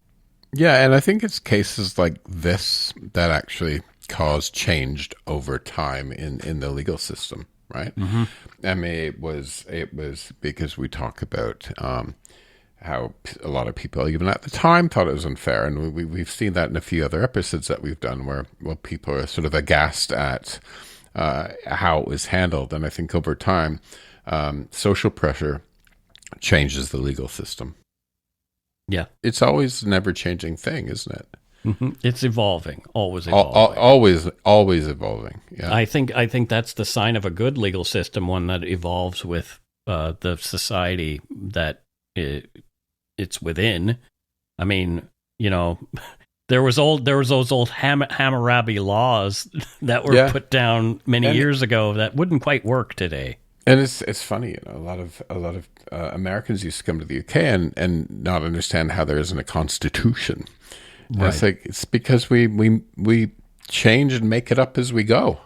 Yeah, and I think it's cases like this that actually cause change over time in the legal system, right? Mm-hmm. I mean, it was because we talk about how a lot of people, even at the time, thought it was unfair, and we've seen that in a few other episodes that we've done where people are sort of aghast at how it was handled, and I think over time, social pressure changes the legal system. Yeah. It's always an ever-changing thing, isn't it? Mm-hmm. It's evolving, always evolving. Always evolving. Yeah. I think that's the sign of a good legal system, one that evolves with the society that it's within. I mean, there was those old Hammurabi laws that were put down many years ago that wouldn't quite work today. And it's funny, a lot of Americans used to come to the UK and not understand how there isn't a constitution. Right. It's like, it's because we change and make it up as we go.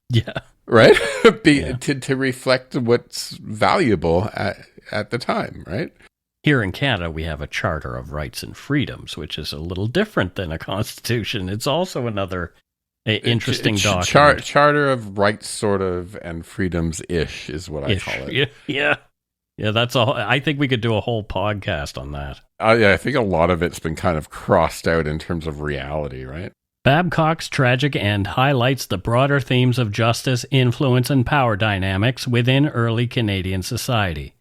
Yeah. Right? To reflect what's valuable at the time, right? Here in Canada, we have a Charter of Rights and Freedoms, which is a little different than a constitution. It's also another interesting document. Charter of Rights, sort of, and Freedoms-ish is what I call it. Yeah. That's I think we could do a whole podcast on that. I think a lot of it's been kind of crossed out in terms of reality, right? Babcock's tragic end highlights the broader themes of justice, influence, and power dynamics within early Canadian society.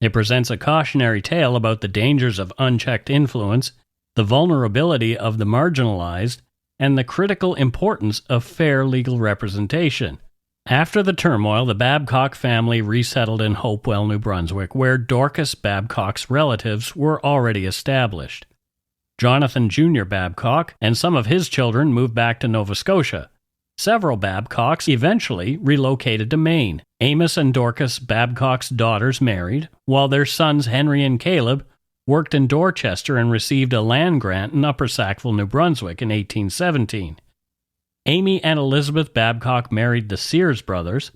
It presents a cautionary tale about the dangers of unchecked influence, the vulnerability of the marginalized, and the critical importance of fair legal representation. After the turmoil, the Babcock family resettled in Hopewell, New Brunswick, where Dorcas Babcock's relatives were already established. Jonathan Jr. Babcock and some of his children moved back to Nova Scotia. Several Babcocks eventually relocated to Maine. Amos and Dorcas Babcock's daughters married, while their sons Henry and Caleb worked in Dorchester and received a land grant in Upper Sackville, New Brunswick in 1817. Amy and Elizabeth Babcock married the Sears brothers.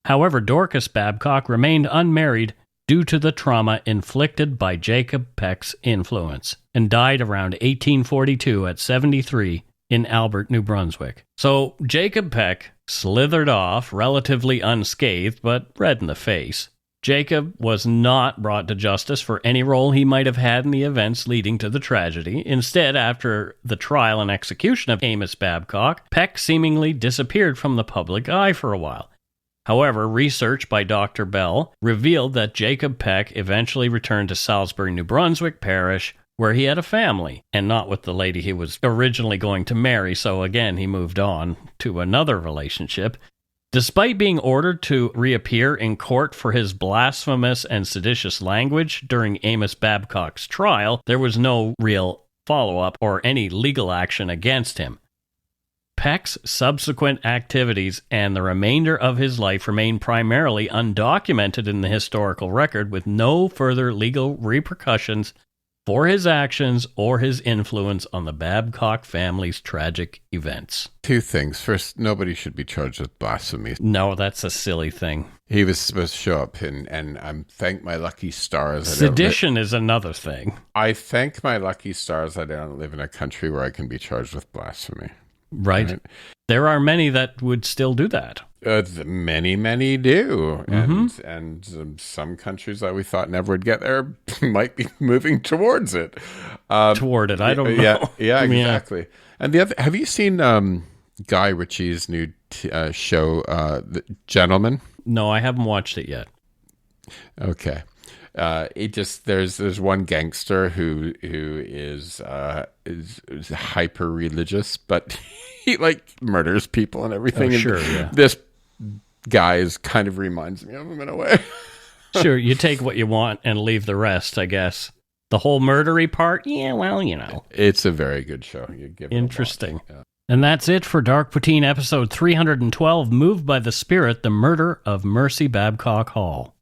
However, Dorcas Babcock remained unmarried due to the trauma inflicted by Jacob Peck's influence, and died around 1842 at 73 in Albert, New Brunswick. So Jacob Peck slithered off relatively unscathed, but red in the face. Jacob was not brought to justice for any role he might have had in the events leading to the tragedy. Instead, after the trial and execution of Amos Babcock, Peck seemingly disappeared from the public eye for a while. However, research by Dr. Bell revealed that Jacob Peck eventually returned to Salisbury, New Brunswick Parish, where he had a family, and not with the lady he was originally going to marry, so again he moved on to another relationship. Despite being ordered to reappear in court for his blasphemous and seditious language during Amos Babcock's trial, there was no real follow-up or any legal action against him. Peck's subsequent activities and the remainder of his life remain primarily undocumented in the historical record, with no further legal repercussions for his actions or his influence on the Babcock family's tragic events. Two things. First, nobody should be charged with blasphemy. No, that's a silly thing. He was supposed to show up, and I thank my lucky stars. Sedition is another thing. I thank my lucky stars that I don't live in a country where I can be charged with blasphemy. Right. There are many that would still do that. Many do. And some countries that we thought never would get there might be moving towards it. Toward it. I don't know. Yeah, exactly. And the other, have you seen Guy Ritchie's new show, The Gentleman? No, I haven't watched it yet. Okay. There's one gangster who is hyper religious, but he murders people and everything. Oh, sure, and yeah. This guy kind of reminds me of him in a way. Sure, you take what you want and leave the rest, I guess. The whole murdery part, yeah, well, you know. It's a very good show. You give it Interesting. a watch. Yeah. And that's it for Dark Poutine episode 312, Moved by the Spirit, the Murder of Mercy Babcock Hall.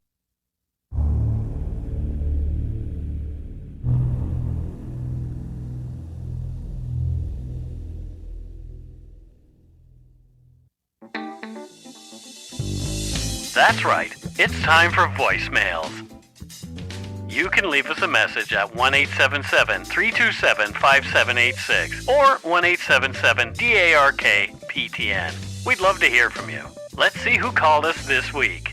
That's right. It's time for voicemails. You can leave us a message at 1-877-327-5786 or 1-877-DARK-PTN. We'd love to hear from you. Let's see who called us this week.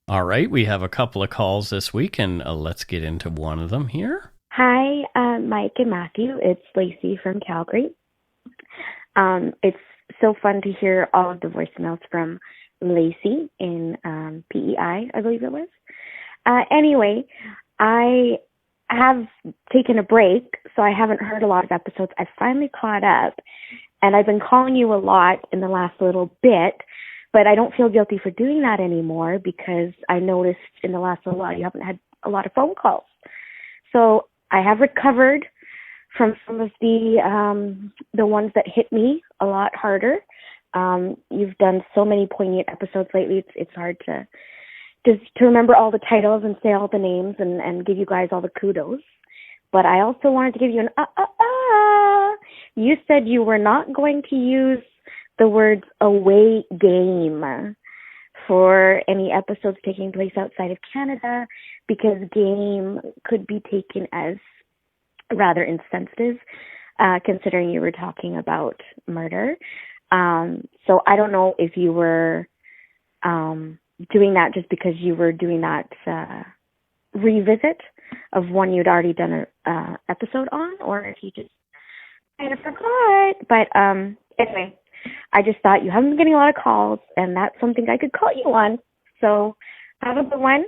All right, we have a couple of calls this week, and let's get into one of them here. Hi, Mike and Matthew. It's Lacey from Calgary. It's so fun to hear all of the voicemails from Lacey in PEI, I believe it was. Anyway, I have taken a break, so I haven't heard a lot of episodes. I finally caught up, and I've been calling you a lot in the last little bit, but I don't feel guilty for doing that anymore because I noticed in the last little while you haven't had a lot of phone calls. So I have recovered from some of the ones that hit me a lot harder. You've done so many poignant episodes lately. It's hard to remember all the titles and say all the names and give you guys all the kudos. But I also wanted to give you an You said you were not going to use the words away game for any episodes taking place outside of Canada because game could be taken as rather insensitive, considering you were talking about murder. So I don't know if you were doing that just because you were doing that revisit of one you'd already done an episode on, or if you just kind of forgot. But anyway, I just thought you haven't been getting a lot of calls, and that's something I could call you on. So have a good one.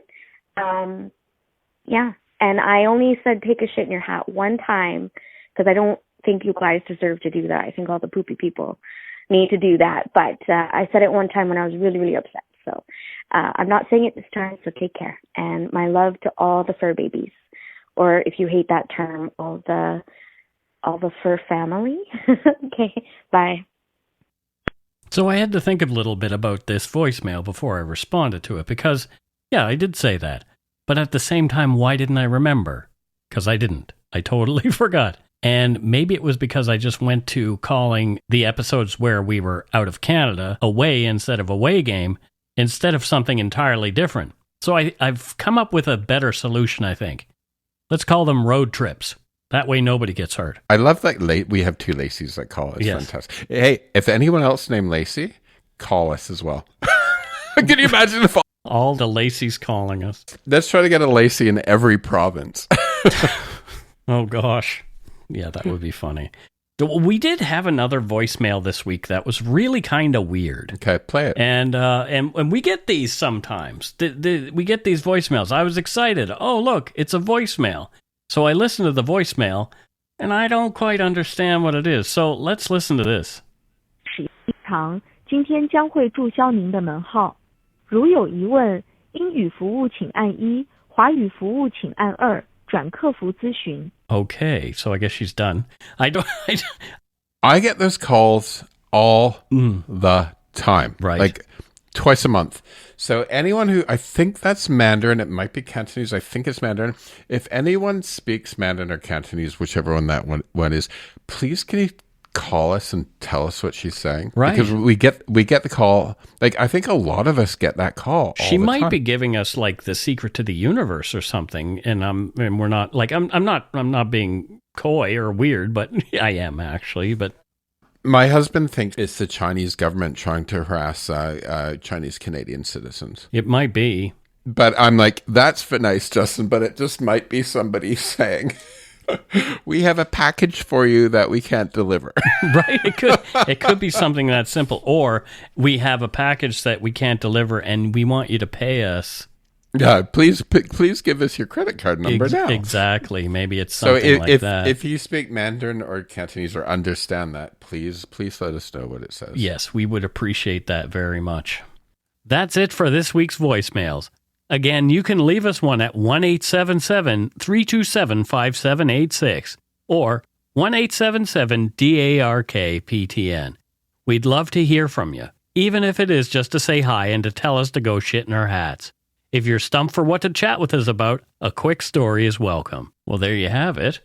Yeah, and I only said take a shit in your hat one time because I don't think you guys deserve to do that. I think all the poopy people need to do that. But I said it one time when I was really, really upset. So I'm not saying it this time, so take care. And my love to all the fur babies, or if you hate that term, all the fur family. Okay, bye. So I had to think a little bit about this voicemail before I responded to it because, yeah, I did say that. But at the same time, why didn't I remember? Because I didn't. I totally forgot. And maybe it was because I just went to calling the episodes where we were out of Canada away instead of away game, instead of something entirely different. So I've come up with a better solution, I think. Let's call them road trips. That way nobody gets hurt. I love that we have two Lacey's that call. It's fantastic. Hey, if anyone else named Lacey, call us as well. Can you imagine if all the Lacey's calling us? Let's try to get a Lacey in every province. Oh, gosh. Yeah, that would be funny. We did have another voicemail this week that was really kind of weird. Okay, play it. And we get these sometimes. We get these voicemails. I was excited. Oh, look, it's a voicemail. So I listened to the voicemail, and I don't quite understand what it is. So let's listen to this. 今天将会注销您的门号。如有疑问，英语服务请按1，华语服务请按2，转客服咨询。 Okay, so I guess she's done. I get those calls all the time. Right. Like twice a month. So anyone who, I think that's Mandarin, it might be Cantonese, I think it's Mandarin. If anyone speaks Mandarin or Cantonese, whichever one that one is, please can you call us and tell us what she's saying? Right. Because we get the call. Like, I think a lot of us get that call. She might time. be giving us like the secret to the universe or something, and we're not like I'm not being coy or weird, but I am actually. But my husband thinks it's the Chinese government trying to harass Chinese Canadian citizens. It might be, but I'm like, that's nice, Justin. But it just might be somebody saying, we have a package for you that we can't deliver. Right? It could be something that simple. Or we have a package that we can't deliver and we want you to pay us. Yeah, please give us your credit card number now. Exactly. Maybe it's something like that. If you speak Mandarin or Cantonese or understand that, please let us know what it says. Yes, we would appreciate that very much. That's it for this week's voicemails. Again, you can leave us one at 1-877-327-5786 or 1-877-DARK-PTN. We'd love to hear from you, even if it is just to say hi and to tell us to go shit in our hats. If you're stumped for what to chat with us about, a quick story is welcome. Well, there you have it.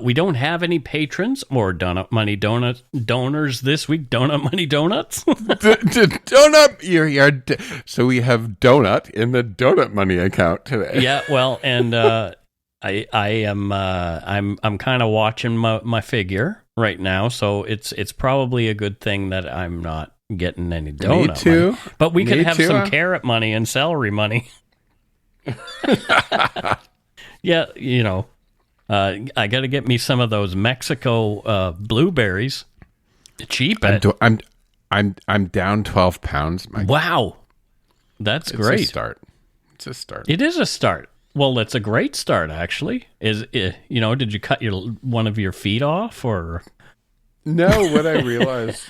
We don't have any patrons or donut money donors this week. Donut money donuts. Donut. So we have donut in the donut money account today. Yeah, well, and I'm kind of watching my figure right now, so it's probably a good thing that I'm not getting any donut Me too. money. But we could Me have too. some carrot money and celery money. Yeah, you know. I got to get me some of those Mexico blueberries. Cheap. I'm down 12 pounds. Wow, that's great. It's a start. It is a start. Well, it's a great start, actually. Did you cut one of your feet off or? No, what I realized,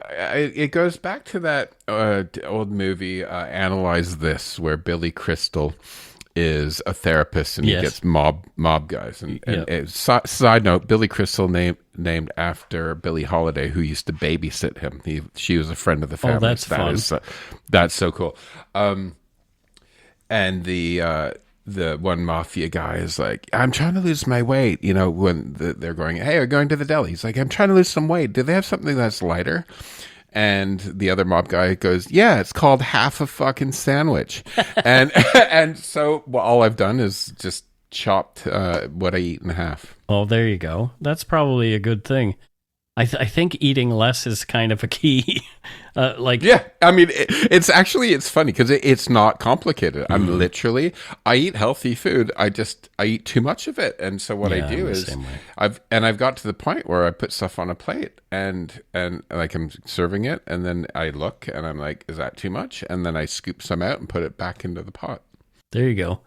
it goes back to that old movie, Analyze This, where Billy Crystal is a therapist and he gets mob guys. And side note, Billy Crystal named after Billie Holiday, who used to babysit him. She was a friend of the family. Oh, that's fun. That's so cool. And the one mafia guy is like, I'm trying to lose my weight. You know, when they're going, hey, we're going to the deli. He's like, I'm trying to lose some weight. Do they have something that's lighter? And the other mob guy goes, yeah, it's called half a fucking sandwich. and so all I've done is just chopped what I eat in half. Oh, there you go. That's probably a good thing. I think eating less is kind of a key. Yeah, I mean, it's funny because it's not complicated. I eat healthy food. I eat too much of it. And so what I do is I've got to the point where I put stuff on a plate and like I'm serving it. And then I look and I'm like, is that too much? And then I scoop some out and put it back into the pot. There you go.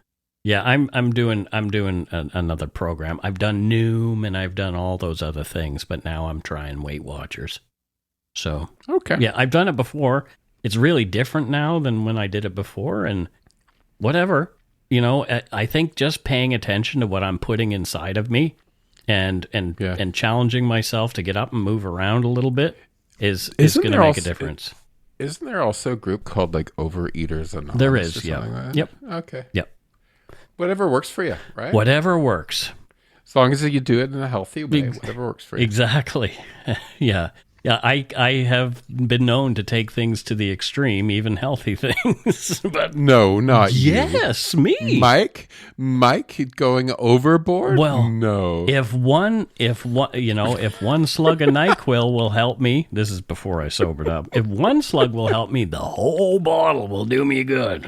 Yeah, I'm doing another program. I've done Noom and I've done all those other things, but now I'm trying Weight Watchers. So okay, yeah, I've done it before. It's really different now than when I did it before, and whatever. You know, I think just paying attention to what I'm putting inside of me, and challenging myself to get up and move around a little bit. is Isn't going to there make a also- difference. Isn't there also a group called like Overeaters Anonymous? There is, or something like that? Yep. Okay. Yep. Whatever works for you, right? Whatever works. As long as you do it in a healthy way, whatever works for you. Exactly. Yeah. Yeah, I have been known to take things to the extreme, even healthy things. But No, not you. yes, me. Mike going overboard? Well, no. If one slug of NyQuil will help me, this is before I sobered up. If one slug will help me, the whole bottle will do me good.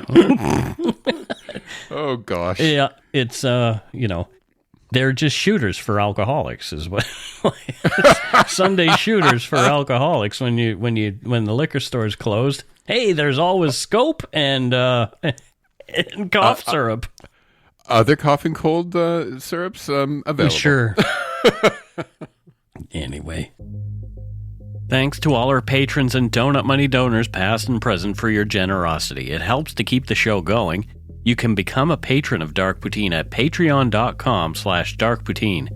Oh gosh. Yeah, it's they're just shooters for alcoholics, is what Sunday shooters for alcoholics. When the liquor store's closed, hey, there's always Scope and cough syrup. Other cough and cold syrups available. Sure. Anyway, thanks to all our patrons and Donut Money donors, past and present, for your generosity. It helps to keep the show going. You can become a patron of Dark Poutine at patreon.com/darkpoutine.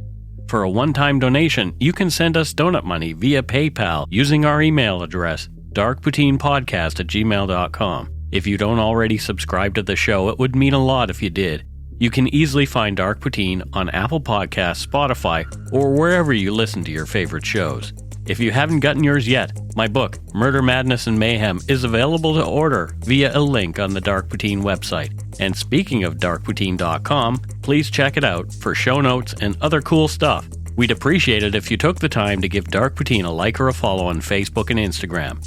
For a one-time donation, you can send us donut money via PayPal using our email address, darkpoutinepodcast@gmail.com. If you don't already subscribe to the show, it would mean a lot if you did. You can easily find Dark Poutine on Apple Podcasts, Spotify, or wherever you listen to your favorite shows. If you haven't gotten yours yet, my book, Murder, Madness, and Mayhem, is available to order via a link on the Dark Poutine website. And speaking of darkpoutine.com, please check it out for show notes and other cool stuff. We'd appreciate it if you took the time to give Dark Poutine a like or a follow on Facebook and Instagram.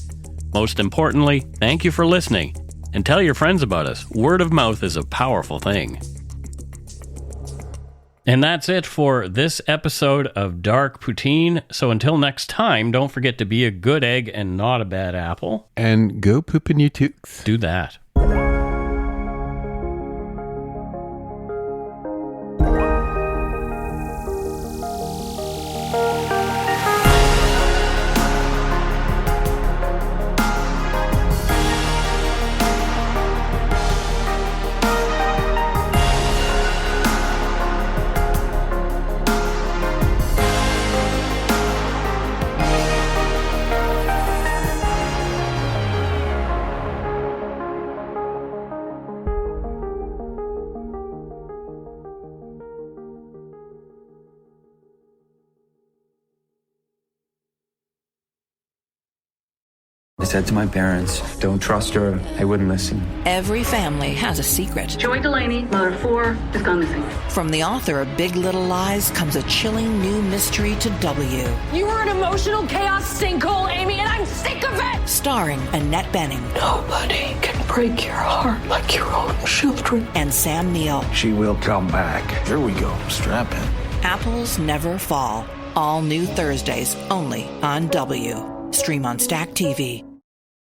Most importantly, thank you for listening, and tell your friends about us. Word of mouth is a powerful thing. And that's it for this episode of Dark Poutine. So until next time, don't forget to be a good egg and not a bad apple. And go poop in your tooks. Do that. I said to my parents, don't trust her. They wouldn't listen. Every family has a secret. Joy Delaney, mother of 4, has gone missing. From the author of Big Little Lies comes a chilling new mystery to W. You were an emotional chaos sinkhole, Amy, and I'm sick of it! Starring Annette Bening. Nobody can break your heart like your own children. And Sam Neill. She will come back. Here we go. Strap in. Apples Never Fall. All new Thursdays, only on W. Stream on Stack TV.